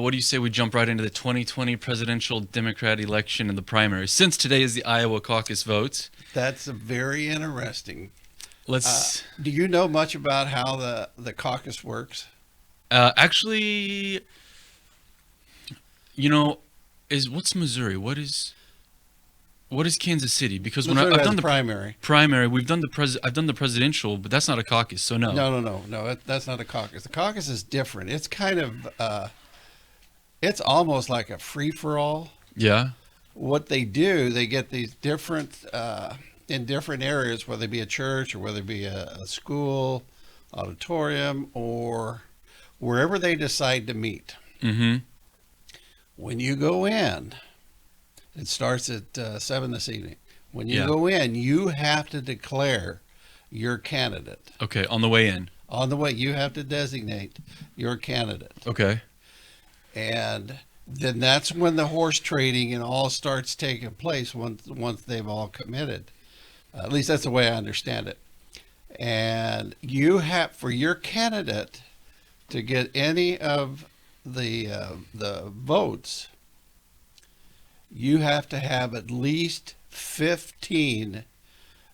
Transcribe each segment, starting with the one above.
What do you say we jump right into the 2020 presidential Democrat election and the primary? Since today is the Iowa caucus vote, That's very interesting. let's Do you know much about how the caucus works? actually, you know, is what's Missouri? What is Kansas City? Because when Missouri I've has done a the primary. primary, I've done the presidential, but that's not a caucus, so no. No. That's not a caucus. The caucus is different. It's kind of, it's almost like a free for all. Yeah. What they do, they get these different, in different areas, whether it be a church or whether it be a school, auditorium, or wherever they decide to meet. Mm-hmm. When you go in, it starts at 7 this evening. When you Yeah. go in, you have to declare your candidate. Okay, on the way in. On the way, you have to designate your candidate. Okay. And then that's when the horse trading and all starts taking place once they've all committed. At least that's the way I understand it. And you have, for your candidate to get any of the votes, you have to have at least 15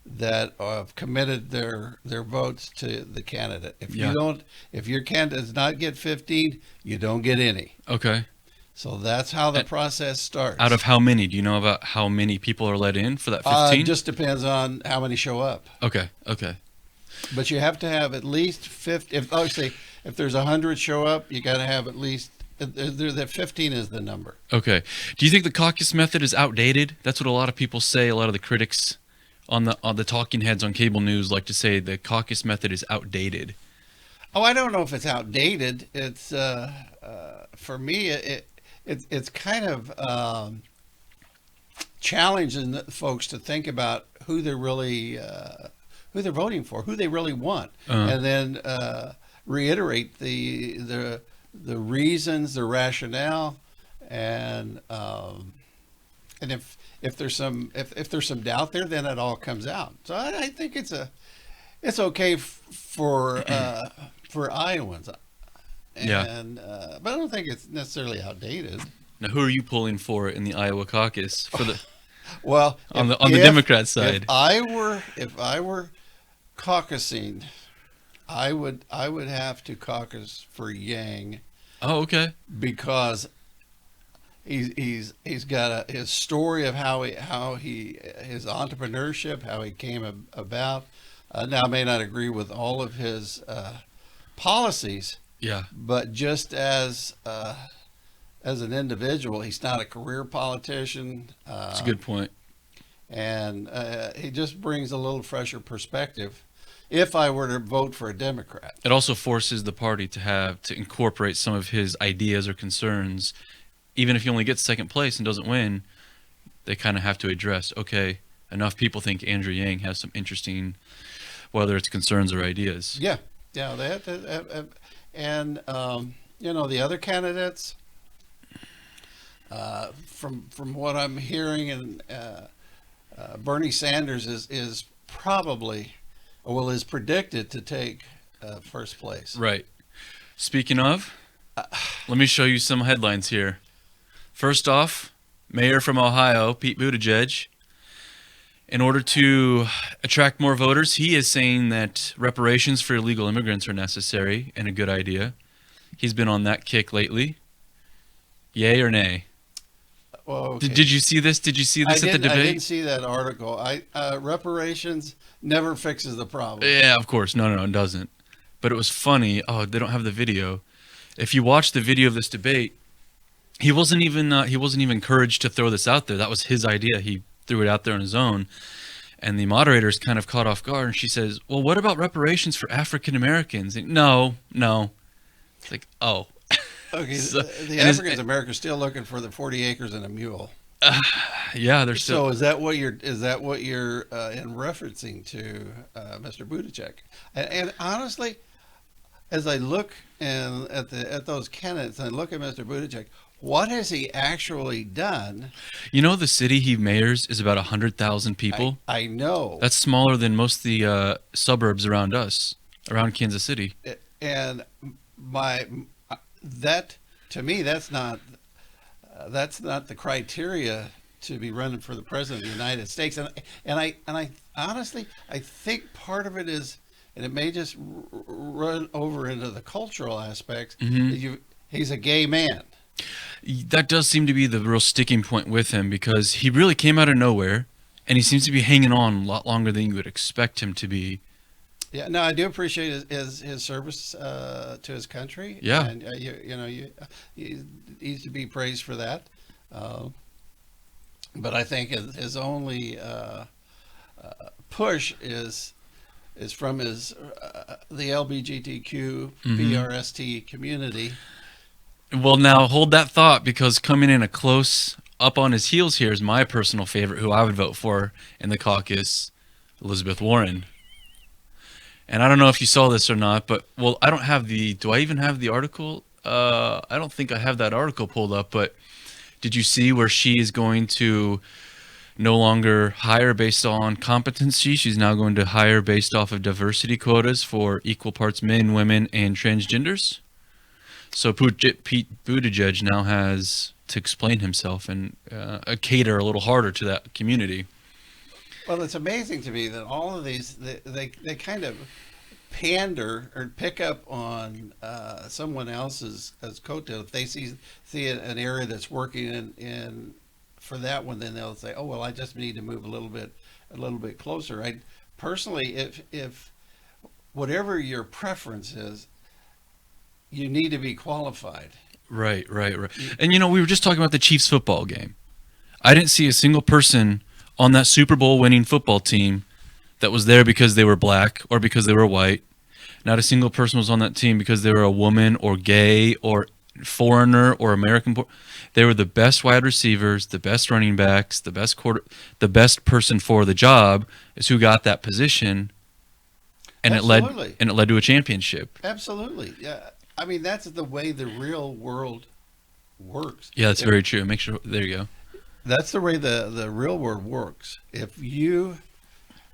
that have committed their votes to the candidate. If Yeah. you don't, if your candidate does not get 15, you don't get any. Okay. So that's how the And process starts. out of how many? Do you know about how many people are let in for that 15? Just depends on how many show up. Okay. Okay. But you have to have at least 50. If obviously, if there's 100 show up, you got to have at least. The 15 is the number. Okay. Do you think the caucus method is outdated? That's what a lot of people say. A lot of the critics on the talking heads on cable news like to say the caucus method is outdated. Oh, I don't know if it's outdated. It's for me, it's kind of challenging folks to think about who they're really who they're voting for, who they really want, and then reiterate the reasons, the rationale, and if there's some doubt there, then it all comes out. So I think it's okay for Iowans, Yeah. and but I don't think it's necessarily outdated. Now, who are you pulling for in the Iowa caucus for the Well, on the Democrat side? If I were caucusing, I would have to caucus for Yang Oh, okay. because he's got his story of how he his entrepreneurship, how he came about. Now I may not agree with all of his policies, Yeah. but just as an individual, he's not a career politician. That's a good point. And he just brings a little fresher perspective. If I were to vote for a Democrat, It also forces the party to incorporate some of his ideas or concerns. Even if he only gets second place and doesn't win, they kind of have to address, okay, enough people think Andrew Yang has some interesting, whether it's concerns or ideas. yeah, they have to, and the other candidates, from what I'm hearing, and Bernie Sanders is probably, well, is predicted to take first place. Right. Speaking of, let me show you some headlines here. First off, Mayor from Ohio, Pete Buttigieg, in order to attract more voters, he is saying that reparations for illegal immigrants are necessary and a good idea. He's been on that kick lately. Yay or nay? Well, okay. Did you see this? Did you see this at the I didn't debate? see that article. Reparations never fixes the problem. Yeah, of course. No, it doesn't. But it was funny. Oh, they don't have the video. If you watch the video of this debate, he wasn't even encouraged to throw this out there. That was his idea. He threw it out there on his own. And the moderator's kind of caught off guard, and she says, "Well, what about reparations for African Americans?" No. It's like, oh. Okay, So- the and African Americans still looking for the 40 acres and a mule. Yeah, they're still. So is that what you're in referencing to Mr. Buttigieg? And honestly, as I look at those candidates and I look at Mr. Buttigieg, what has he actually done? You know, the city he mayors is about 100,000 people. I know. That's smaller than most of the suburbs around us, around Kansas City. And that to me, that's not the criteria to be running for the president of the United States. And I honestly, I think part of it is, and it may just run over into the cultural aspects. He's a gay man. That does seem to be the real sticking point with him, because he really came out of nowhere, and he seems to be hanging on a lot longer than you would expect him to be. Yeah, no, I do appreciate his service to his country. Yeah, and he needs to be praised for that. But I think his only push is from his the LGBTQ PRST community. Well, now hold that thought, because coming in a close up on his heels here is my personal favorite, who I would vote for in the caucus, Elizabeth Warren. And I don't know if you saw this or not, but, well, I don't have do I even have the article? I don't think I have that article pulled up, but did you see where she is going to no longer hire based on competency? She's now going to hire based off of diversity quotas for equal parts men, women, and transgenders. So Pete Buttigieg now has to explain himself and cater a little harder to that community. Well, it's amazing to me that all of these, they kind of pander or pick up on someone else's coattail. If they see an area that's working in for that one, then they'll say, "Oh, well, I just need to move a little bit closer." I personally, if whatever your preference is, you need to be qualified. Right. And we were just talking about the Chiefs football game. I didn't see a single person on that Super Bowl winning football team that was there because they were black or because they were white. Not a single person was on that team because they were a woman or gay or foreigner or American. They were the best wide receivers, the best running backs, the best person for the job is who got that position, and Absolutely. it led to a championship. Absolutely, yeah. I mean, that's the way the real world works. Yeah, that's very true. Make sure there you go. That's the way the real world works. If you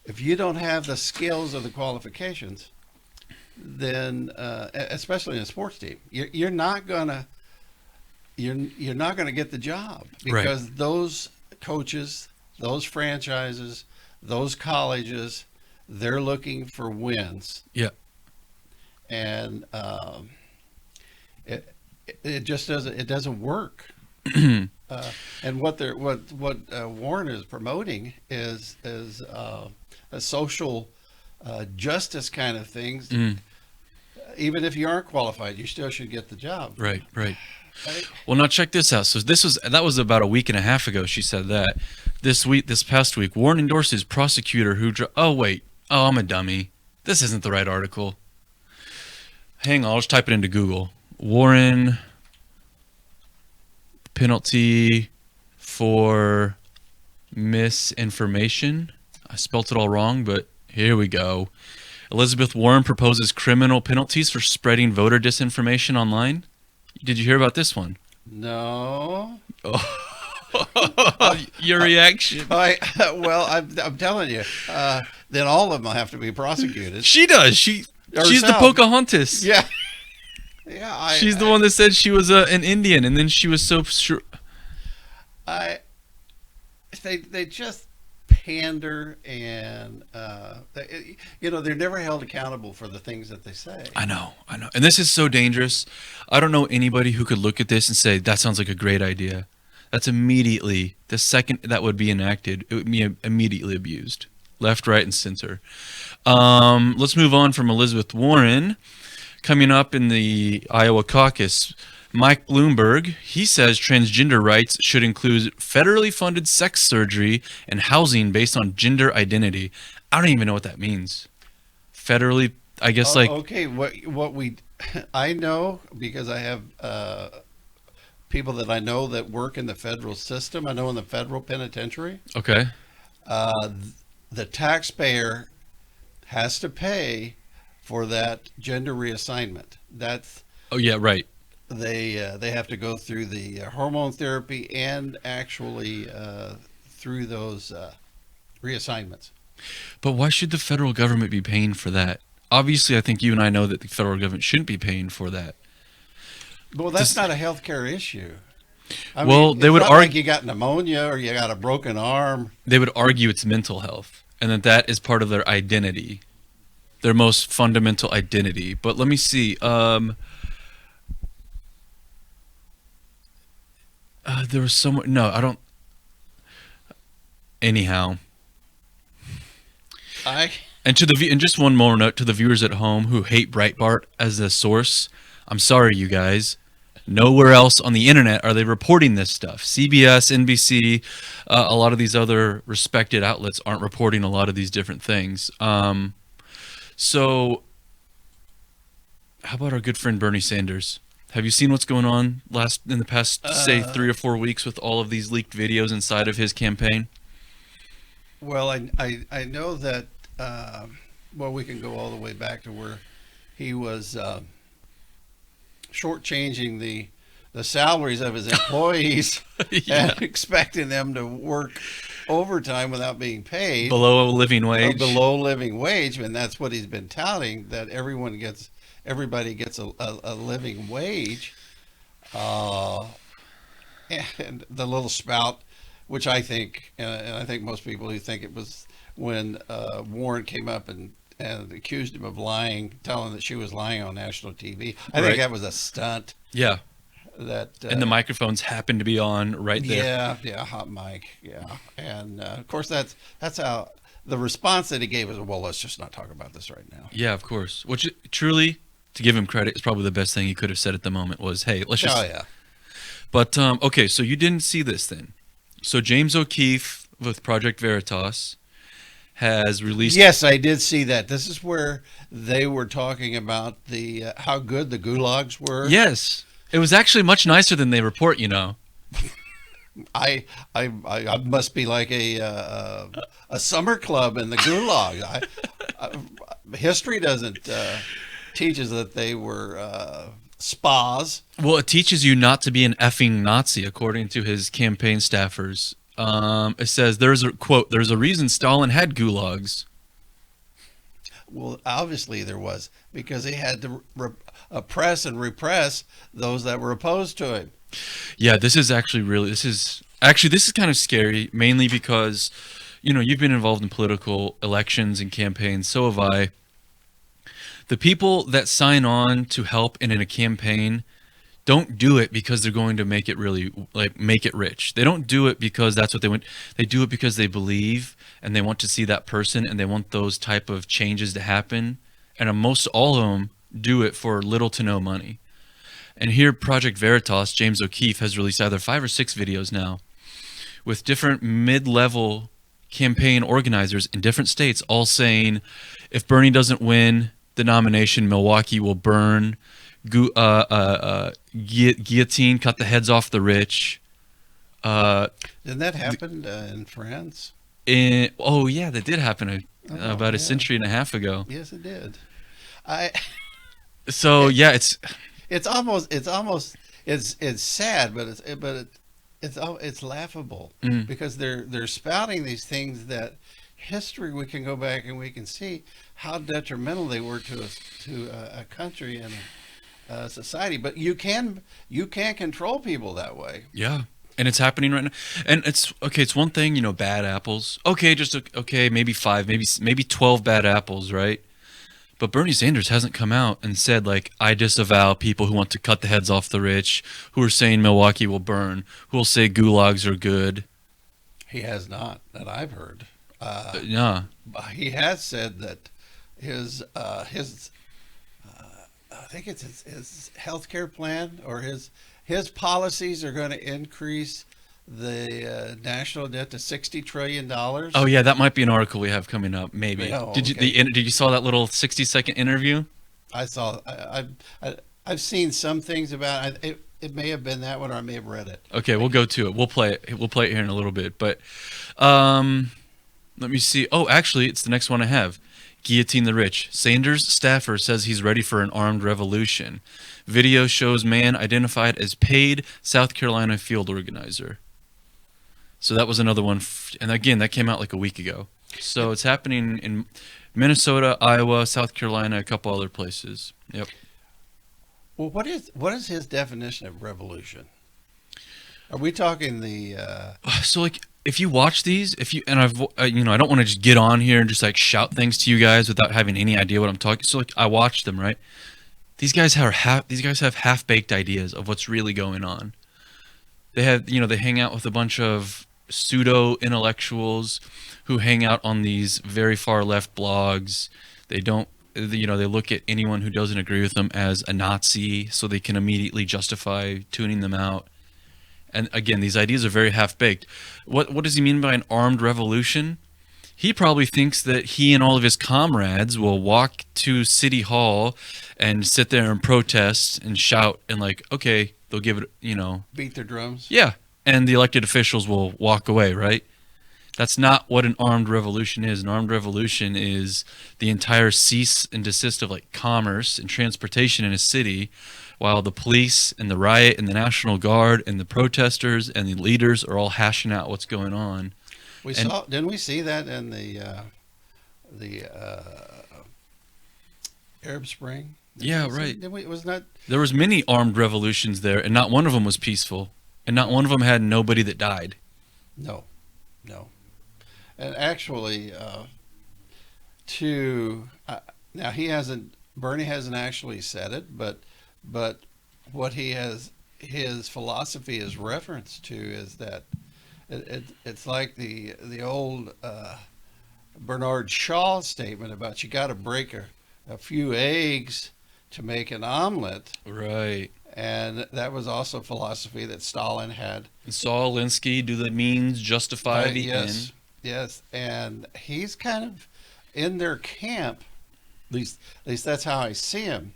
don't have the skills or the qualifications, then especially in a sports team, you're not gonna get the job, because Right. those coaches, those franchises, those colleges, they're looking for wins. Yeah. And it just doesn't work. And what Warren is promoting is a social justice kind of things. Even if you aren't qualified, you still should get the job. Right. Well, now check this out. So that was about a week and a half ago. She said that. This past week, Warren endorses prosecutor who. I'm a dummy. This isn't the right article. Hang on, I'll just type it into Google. Warren penalty for misinformation. I spelt it all wrong, but here we go. Elizabeth Warren proposes criminal penalties for spreading voter disinformation online. Did you hear about this one? No. Your reaction? I'm telling you. Then all of them have to be prosecuted. She does. She's the Pocahontas. Yeah. Yeah. She's the one that said she was an Indian, and then she was so sure. They just pander, and they're never held accountable for the things that they say. I know, and this is so dangerous. I don't know anybody who could look at this and say that sounds like a great idea. That's immediately the second that would be enacted, it would be immediately abused, left, right, and center. Let's move on from Elizabeth Warren. Coming up in the Iowa caucus, Mike Bloomberg, he says transgender rights should include federally funded sex surgery and housing based on gender identity. I don't even know what that means. Federally, I guess okay. I know, because I have people that I know that work in the federal system. I know in the federal penitentiary. Okay. The taxpayer has to pay for that gender reassignment. That's right. They have to go through the hormone therapy and actually through those reassignments. But why should the federal government be paying for that? Obviously, I think you and I know that the federal government shouldn't be paying for that. Well, that's not a healthcare issue. I Well, mean, they it's would not argue like you got pneumonia or you got a broken arm. it's mental health, and that is part of their identity, their most fundamental identity. But let me see. There was someone. No, I don't. Anyhow, I and and just one more note to the viewers at home who hate Breitbart as a source. I'm sorry, you guys. Nowhere else on the internet are they reporting this stuff. CBS, NBC, a lot of these other respected outlets aren't reporting a lot of these different things. So, how about our good friend Bernie Sanders? Have you seen what's going on in the past, say, 3 or 4 weeks with all of these leaked videos inside of his campaign? Well, I know that. Well, we can go all the way back to where he was shortchanging the salaries of his employees Yeah. and expecting them to work overtime without being paid Below a living wage. below living wage, and that's what he's been touting, that everybody gets a living wage. And the little spout, which I think, and I think most people who think it was when Warren came up and accused him of lying, telling that she was lying on national TV. I think that was a stunt. Yeah. That And the microphones happen to be on right there. Yeah, hot mic, yeah. And of course, that's how the response that he gave was, well, let's just not talk about this right now. Yeah, of course. Which truly, to give him credit, is probably the best thing he could have said at the moment was, hey, let's just... Oh, yeah. But, okay, so you didn't see this then. So James O'Keefe with Project Veritas has released... Yes, I did see that. This is where they were talking about the how good the gulags were. Yes. It was actually much nicer than they report, you know. I must be like a summer club in the gulag. History doesn't teaches that they were spas. Well, it teaches you not to be an effing Nazi, according to his campaign staffers. It says, there's a reason Stalin had gulags. Well, obviously there was, because he had to oppress and repress those that were opposed to him. Yeah, this is kind of scary, mainly because, you know, you've been involved in political elections and campaigns, so have I. The people that sign on to help in a campaign don't do it because they're going to make it rich. They don't do it because that's what they want. They do it because they believe and they want to see that person and they want those type of changes to happen. And most all of them do it for little to no money. And here, Project Veritas, James O'Keefe, has released either 5 or 6 videos now with different mid-level campaign organizers in different states all saying, if Bernie doesn't win the nomination, Milwaukee will burn, guillotine, cut the heads off the rich. Didn't that happen in France? Oh yeah, that did happen about a century and a half ago. Yes, it did. So yeah, it's sad, but it's laughable because they're spouting these things that history, we can go back and we can see how detrimental they were to a country and a society. But you can't control people that way. Yeah. And it's happening right now. And it's okay. It's one thing, you know, bad apples. Okay, maybe 5, maybe 12 bad apples, right? But Bernie Sanders hasn't come out and said, like, I disavow people who want to cut the heads off the rich, who are saying Milwaukee will burn, who will say gulags are good. He has not, that I've heard. Yeah. He has said that his I think it's his healthcare plan or his policies are going to increase the national debt to $60 trillion. Oh yeah, that might be an article we have coming up. Maybe. Oh, did you saw that little 60-second interview? I saw. I've seen some things about it. It may have been that one, or I may have read it. Okay, we'll go to it. We'll play it. We'll play it here in a little bit. But let me see. Oh, actually, it's the next one I have. Guillotine the rich. Sanders staffer says he's ready for an armed revolution. Video shows man identified as paid South Carolina field organizer. So that was another one. And again, that came out like a week ago. So it's happening in Minnesota, Iowa, South Carolina, a couple other places. Yep. Well, what is his definition of revolution? Are we talking the? So like if you watch these, if you and I've I don't want to just get on here and just like shout things to you guys without having any idea what I'm talking. So like I watched them, right? These guys have half-baked ideas of what's really going on. They hang out with a bunch of pseudo intellectuals who hang out on these very far left blogs. They don't they look at anyone who doesn't agree with them as a Nazi so they can immediately justify tuning them out. And again, these ideas are very half-baked. What does he mean by an armed revolution? He probably thinks that he and all of his comrades will walk to City Hall and sit there and protest and shout and like, okay, they'll give it. Beat their drums. Yeah, and the elected officials will walk away, right? That's not what an armed revolution is. An armed revolution is the entire cease and desist of like commerce and transportation in a city, while the police and the riot and the National Guard and the protesters and the leaders are all hashing out what's going on. Didn't we see that in the Arab Spring? Yeah, right. Was not. There was many armed revolutions there, and not one of them was peaceful, and not one of them had nobody that died. No. And actually, now Bernie hasn't actually said it, but what his philosophy is referenced to is that it's like the old Bernard Shaw statement about you got to break a few eggs to make an omelet. Right. And that was also philosophy that Stalin had. And Saul Alinsky, do the means justify the yes, end? Yes, and he's kind of in their camp. At least that's how I see him.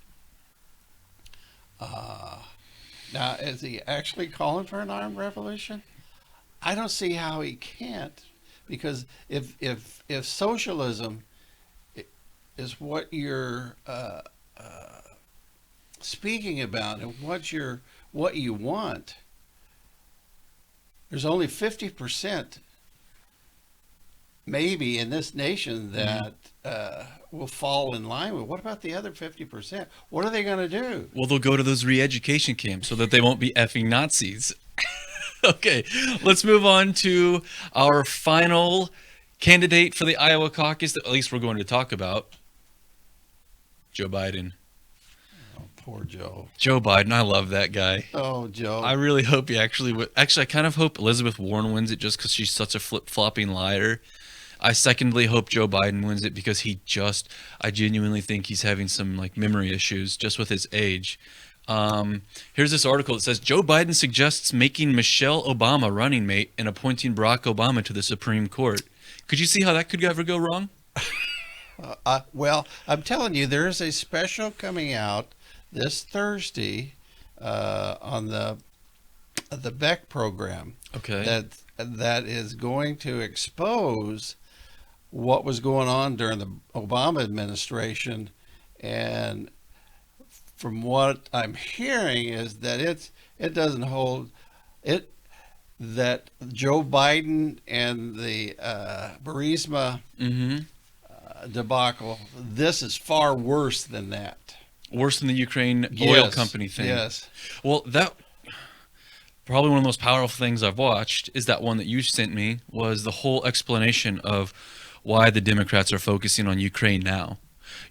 Now, is he actually calling for an armed revolution? I don't see how he can't, because if socialism is what you're speaking about and what you want, there's only 50% maybe in this nation that will fall in line with. What about the other 50%? What are they going to do? Well, they'll go to those re-education camps so that they won't be effing Nazis. Okay, let's move on to our final candidate for the Iowa caucus that at least we're going to talk about. Joe Biden. Oh, poor Joe. Joe Biden, I love that guy. Oh, Joe. I really hope he actually would. Actually, I kind of hope Elizabeth Warren wins it just because she's such a flip-flopping liar. I secondly hope Joe Biden wins it because I genuinely think he's having some like memory issues just with his age. Here's this article that says Joe Biden suggests making Michelle Obama running mate and appointing Barack Obama to the Supreme Court. Could you see how that could ever go wrong? Well, I'm telling you, there is a special coming out this Thursday on the Beck program. Okay. That is going to expose what was going on during the Obama administration, and from what I'm hearing is that it doesn't hold it, that Joe Biden and the Burisma debacle, this is far worse than that. Worse than the Ukraine oil company thing. Yes. Well, that probably one of the most powerful things I've watched is that one that you sent me, was the whole explanation of why the Democrats are focusing on Ukraine now.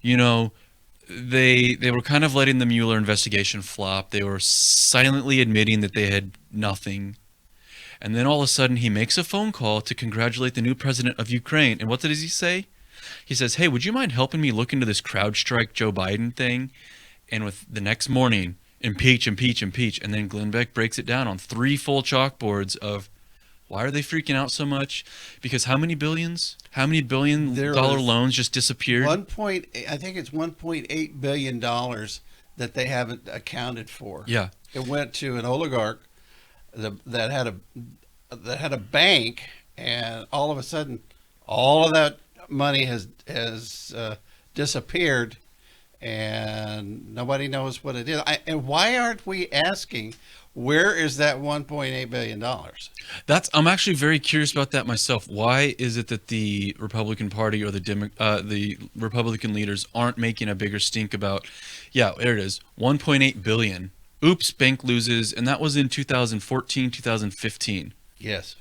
You know, they were kind of letting the Mueller investigation flop. They were silently admitting that they had nothing. And then all of a sudden he makes a phone call to congratulate the new president of Ukraine. And what does he say? He says, hey, would you mind helping me look into this CrowdStrike Joe Biden thing? And with the next morning, impeach, impeach, impeach. And then Glenn Beck breaks it down on 3 full chalkboards of why are they freaking out so much? Because how many billion dollar loans just disappeared? I think it's $1.8 billion that they haven't accounted for. Yeah. It went to an oligarch that had a bank, and all of a sudden, all of that money has disappeared, and nobody knows what it is. And why aren't we asking, where is that $1.8 billion? I'm actually very curious about that myself. Why is it that the Republican Party or the Republican leaders aren't making a bigger stink about? Yeah, there it is, 1.8 billion. Oops, bank loses, and that was in 2014, 2015. Yes.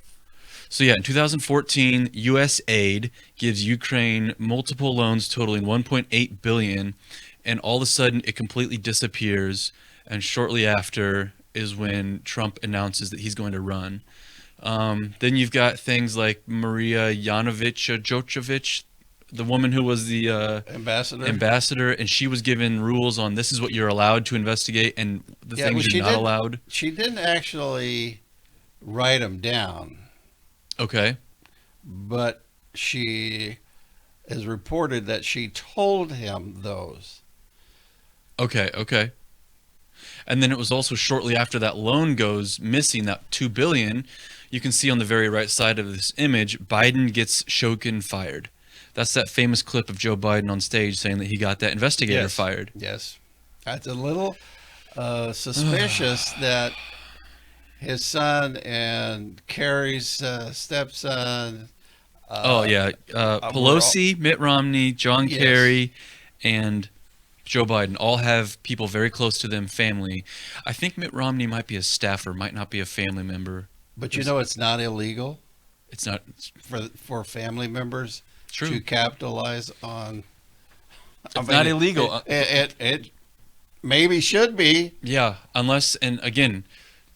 So yeah, in 2014, U.S. aid gives Ukraine multiple loans totaling 1.8 billion, and all of a sudden it completely disappears. And shortly after is when Trump announces that he's going to run. Then you've got things like Maria Jovovich, the woman who was the ambassador, and she was given rules on this is what you're allowed to investigate and the things you're not allowed. She didn't actually write them down. Okay. But she is reported that she told him those. Okay. And then it was also shortly after that loan goes missing, that $2 billion, you can see on the very right side of this image, Biden gets Shokin fired. That's that famous clip of Joe Biden on stage saying that he got that investigator fired. Yes. That's a little suspicious that his son and Kerry's stepson. Pelosi, Mitt Romney, John Kerry, and Joe Biden all have people very close to them, family. I think Mitt Romney might be a staffer, might not be a family member. But it's not illegal. It's not for family members True. to capitalize on. It's not illegal. It maybe should be. Yeah, unless, and again,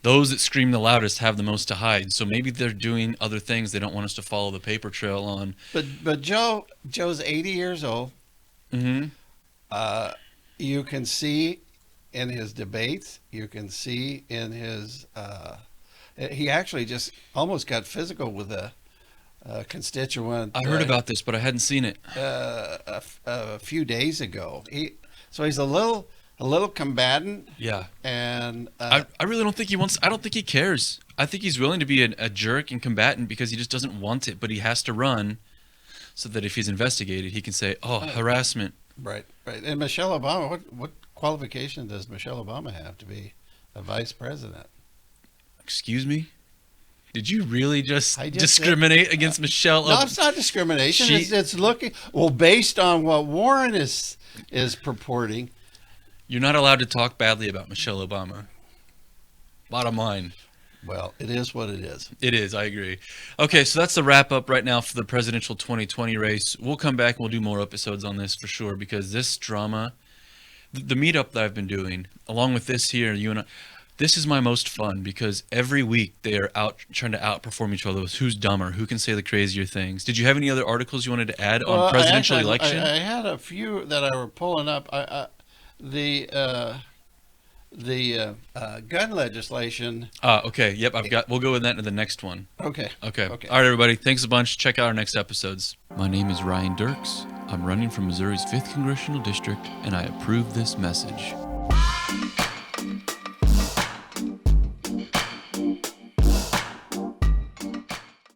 those that scream the loudest have the most to hide. So maybe they're doing other things they don't want us to follow the paper trail on. But Joe's 80 years old. Mm-hmm. You can see in his debates. You can see in his. He actually just almost got physical with a constituent. I heard about this, but I hadn't seen it. A few days ago. He's a little combatant. Yeah. And I really don't think he wants. I don't think he cares. I think he's willing to be a jerk and combatant because he just doesn't want it, but he has to run, so that if he's investigated, he can say, "Oh, harassment." Right. And Michelle Obama. What qualification does Michelle Obama have to be a vice president? Excuse me? Did you really just discriminate against Michelle? No, it's not discrimination. It's looking based on what Warren is purporting. You're not allowed to talk badly about Michelle Obama. Bottom line. Well, it is what it is. It is. I agree. Okay, so that's the wrap up right now for the presidential 2020 race. We'll come back and we'll do more episodes on this for sure because this drama, the meetup that I've been doing, along with this here, you and I. This is my most fun because every week they are out trying to outperform each other. Who's dumber? Who can say the crazier things? Did you have any other articles you wanted to add on presidential election? I had a few that I were pulling up. The gun legislation. Okay. Yep. We'll go with that in the next one. Okay. All right, everybody. Thanks a bunch. Check out our next episodes. My name is Ryan Derks. I'm running from Missouri's 5th Congressional District, and I approve this message.